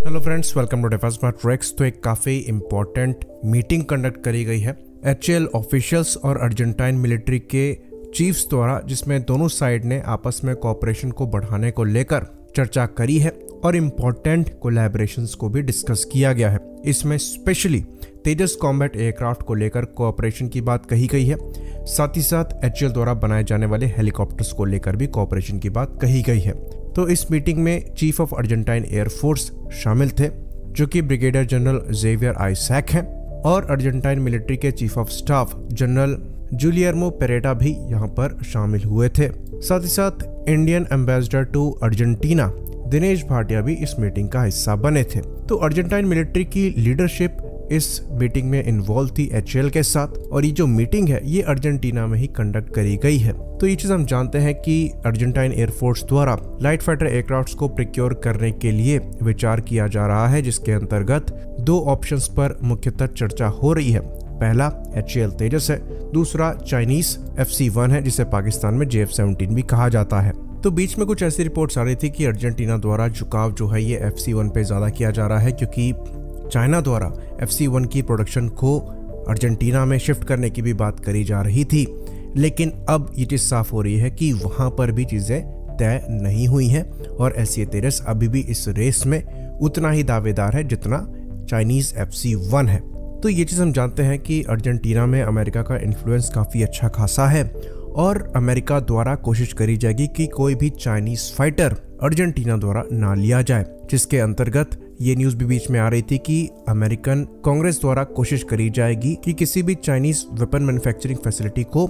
Hello friends, welcome to डेफा smart tracks. तो एक काफ़ी इंपॉर्टेंट मीटिंग कंडक्ट करी गई है एचएएल ऑफिशियल्स और अर्जेंटाइन मिलिट्री के चीफ्स द्वारा, जिसमें दोनों साइड ने आपस में कोऑपरेशन को बढ़ाने को लेकर चर्चा करी है और इम्पोर्टेंट कोलैबोरेशंस को भी डिस्कस किया गया है। इसमें स्पेशली तेजस कॉम्बैट एयरक्राफ्ट को लेकर कोऑपरेशन की बात कही गई है। साथ ही साथ एचएएल द्वारा बनाए जाने वाले हेलीकॉप्टर्स को लेकर भी कोऑपरेशन की बात कही गई है। तो इस मीटिंग में चीफ ऑफ अर्जेंटाइन एयरफोर्स शामिल थे, जो कि ब्रिगेडियर जनरल जेवियर आइजैक हैं, और अर्जेंटाइन मिलिट्री के chief of staff general Guillermo Pereta भी यहाँ पर शामिल हुए थे। साथ ही साथ Indian ambassador to Argentina Dinesh Bhatia भी इस मीटिंग का हिस्सा बने थे। तो अर्जेंटाइन मिलिट्री की लीडरशिप इस मीटिंग में इन्वॉल्व थी एचएएल के साथ, और ये जो मीटिंग है ये अर्जेंटीना में ही कंडक्ट करी गई है। तो ये चीज हम जानते हैं कि अर्जेंटाइन एयरफोर्स द्वारा लाइट फाइटर एयरक्राफ्ट्स को प्रिक्योर करने के लिए विचार किया जा रहा है, जिसके अंतर्गत दो ऑप्शंस पर मुख्यतः चर्चा हो रही है। पहला एचएएल तेजस है, दूसरा चाइनीज FC-1 है, जिसे पाकिस्तान में JF-17 भी कहा जाता है। तो बीच में कुछ ऐसी रिपोर्ट्स आ रही थी कि अर्जेंटीना द्वारा झुकाव जो है ये FC-1 पे ज्यादा किया जा रहा है, क्योंकि चाइना द्वारा FC-1 की प्रोडक्शन को अर्जेंटीना में शिफ्ट करने की भी बात करी जा रही थी। लेकिन अब ये चीज साफ हो रही है कि वहां पर भी चीजें तय नहीं हुई हैं और एचएएल तेजस अभी भी इस रेस में उतना ही दावेदार है जितना चाइनीज FC-1 है। तो ये चीज हम जानते हैं कि अर्जेंटीना में अमेरिका का इन्फ्लुएंस काफी अच्छा खासा है और अमेरिका द्वारा कोशिश करी जाएगी कि कोई भी चाइनीज फाइटर अर्जेंटीना द्वारा ना लिया जाए, जिसके अंतर्गत ये न्यूज भी बीच में आ रही थी कि अमेरिकन कांग्रेस द्वारा कोशिश करी जाएगी कि किसी भी चाइनीज वेपन मैन्युफैक्चरिंग फैसिलिटी को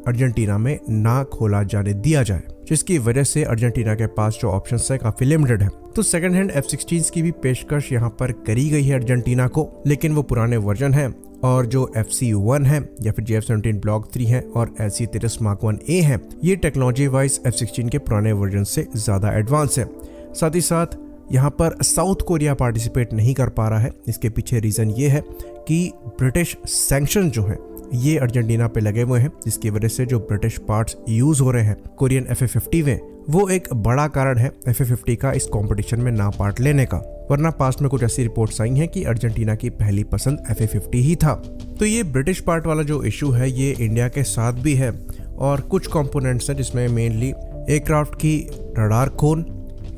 अर्जेंटीना में ना खोला जाने दिया जाए, जिसकी वजह से अर्जेंटीना के पास जो ऑप्शंस है काफी लिमिटेड है। तो सेकंड हैंड F-16 की भी पेशकश यहाँ पर करी गई है अर्जेंटीना को, लेकिन वो पुराने वर्जन है, और जो FC-1 है या फिर JF-17 ब्लॉक 3 है और एचएएल तेजस मार्क 1A है, ये टेक्नोलॉजी वाइज F-16 के पुराने वर्जन से ज्यादा एडवांस है। साथ ही साथ यहाँ पर साउथ कोरिया पार्टिसिपेट नहीं कर पा रहा है। इसके पीछे रीजन ये है कि ब्रिटिश सैंक्शन जो है ये अर्जेंटीना पे लगे हुए हैं, जिसकी वजह से जो ब्रिटिश पार्ट्स यूज हो रहे हैं कोरियन FA-50 में, वो एक बड़ा कारण है FA-50 का इस कंपटीशन में ना पार्ट लेने का। वरना पास्ट में कुछ ऐसी रिपोर्ट्स आई हैं कि अर्जेंटीना की पहली पसंद FA-50 ही था। तो ये ब्रिटिश पार्ट वाला जो इशू है ये इंडिया के साथ भी है, और कुछ कंपोनेंट्स हैं जिसमें मेनली एयरक्राफ्ट की रडार कोन,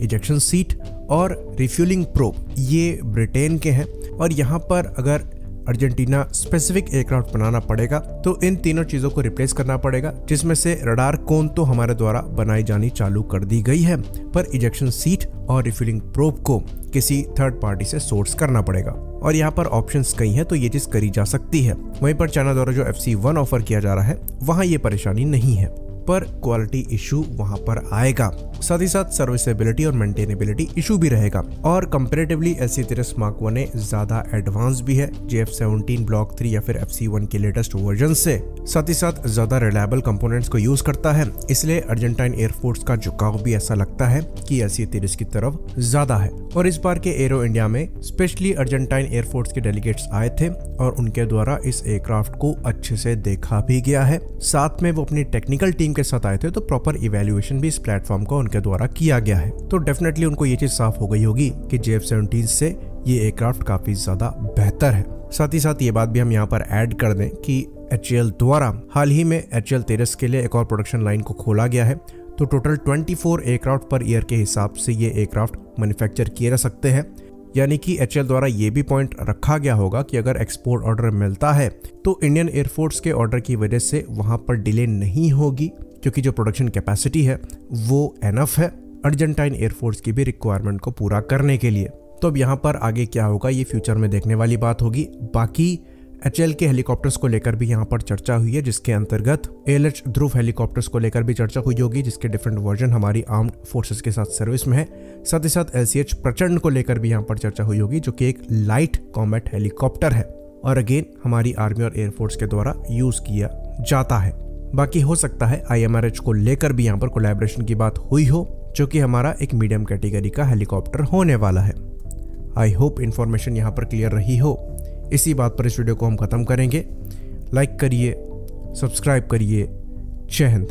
इजेक्शन सीट और रिफ्यूलिंग प्रोब ये ब्रिटेन के हैं। और यहाँ पर अगर अर्जेंटीना स्पेसिफिक एयरक्राफ्ट बनाना पड़ेगा तो इन तीनों चीजों को रिप्लेस करना पड़ेगा, जिसमें से रडार कोन तो हमारे द्वारा बनाई जानी चालू कर दी गई है, पर इजेक्शन सीट और रिफ्यूलिंग प्रोब को किसी थर्ड पार्टी से सोर्स करना पड़ेगा। और यहाँ पर ऑप्शंस कई हैं, तो ये चीज करी जा सकती है। वहीं पर चाइना द्वारा जो FC-1 ऑफर किया जा रहा है वहां ये परेशानी नहीं है, पर क्वालिटी इशू वहां पर आएगा। साथ ही साथ सर्विसेबिलिटी और मेंटेनेबिलिटी इशू भी रहेगा। और कंपैरेटिवली एचएएल तेजस मार्क 1A ज्यादा एडवांस भी है JF-17 ब्लॉक 3 या फिर FC-1 के लेटेस्ट वर्जन से। साथ ही साथ ज्यादा रिलायबल कंपोनेंट्स को यूज करता है, इसलिए अर्जेंटाइन एयरफोर्स का झुकाव भी ऐसा लगता है कि एचएएल तेजस की तरफ ज्यादा है। और इस बार के एरो इंडिया में स्पेशली अर्जेंटाइन एयरफोर्स के डेलीगेट्स आए थे और उनके द्वारा इस एयरक्राफ्ट को अच्छे से देखा भी गया है। साथ में वो अपनी टेक्निकल टीम के साथ आए थे, तो प्रॉपर इवैल्यूएशन भी इस प्लेटफॉर्म को उनके द्वारा किया गया है। तो डेफिनेटली उनको ये चीज साफ हो गई होगी कि JF-17 से ये एयरक्राफ्ट काफी ज्यादा बेहतर है। साथ ही साथ ये बात भी हम यहाँ पर ऐड कर दें कि एचएएल द्वारा हाल ही में एचएएल तेजस के लिए एक और प्रोडक्शन लाइन को खोला गया है। तो टोटल 24 एयरक्राफ्ट पर ईयर के हिसाब से ये एयरक्राफ्ट मैन्युफैक्चर किए जा सकते हैं। यानी कि एचएएल द्वारा ये भी पॉइंट रखा गया होगा कि अगर एक्सपोर्ट ऑर्डर मिलता है तो इंडियन एयरफोर्स के ऑर्डर की वजह से वहां पर डिले नहीं होगी, क्योंकि जो प्रोडक्शन कैपेसिटी है वो एनफ है अर्जेंटाइन एयरफोर्स की भी रिक्वायरमेंट को पूरा करने के लिए। तो अब यहाँ पर आगे क्या होगा ये फ्यूचर में देखने वाली बात होगी। बाकी एचएएल के हेलीकॉप्टर्स को लेकर भी यहाँ पर चर्चा हुई है, जिसके अंतर्गत ALH ध्रुव हेलीकॉप्टर्स को लेकर भी चर्चा हुई होगी, जिसके डिफरेंट वर्जन हमारी आर्म्ड फोर्सेस के साथ सर्विस में है। साथ ही साथ LCH प्रचंड को लेकर भी यहाँ पर चर्चा हुई होगी, जो कि एक लाइट कॉम्बैट हेलीकॉप्टर है और अगेन हमारी आर्मी और एयरफोर्स के द्वारा यूज किया जाता है। बाकी हो सकता है IMRH को लेकर भी यहाँ पर कोलैबोरेशन की बात हुई हो, जो कि हमारा एक मीडियम कैटेगरी का हेलीकॉप्टर होने वाला है। आई होप इन्फॉर्मेशन यहाँ पर क्लियर रही हो। इसी बात पर इस वीडियो को हम खत्म करेंगे। लाइक करिए, सब्सक्राइब करिए। जय हिंद।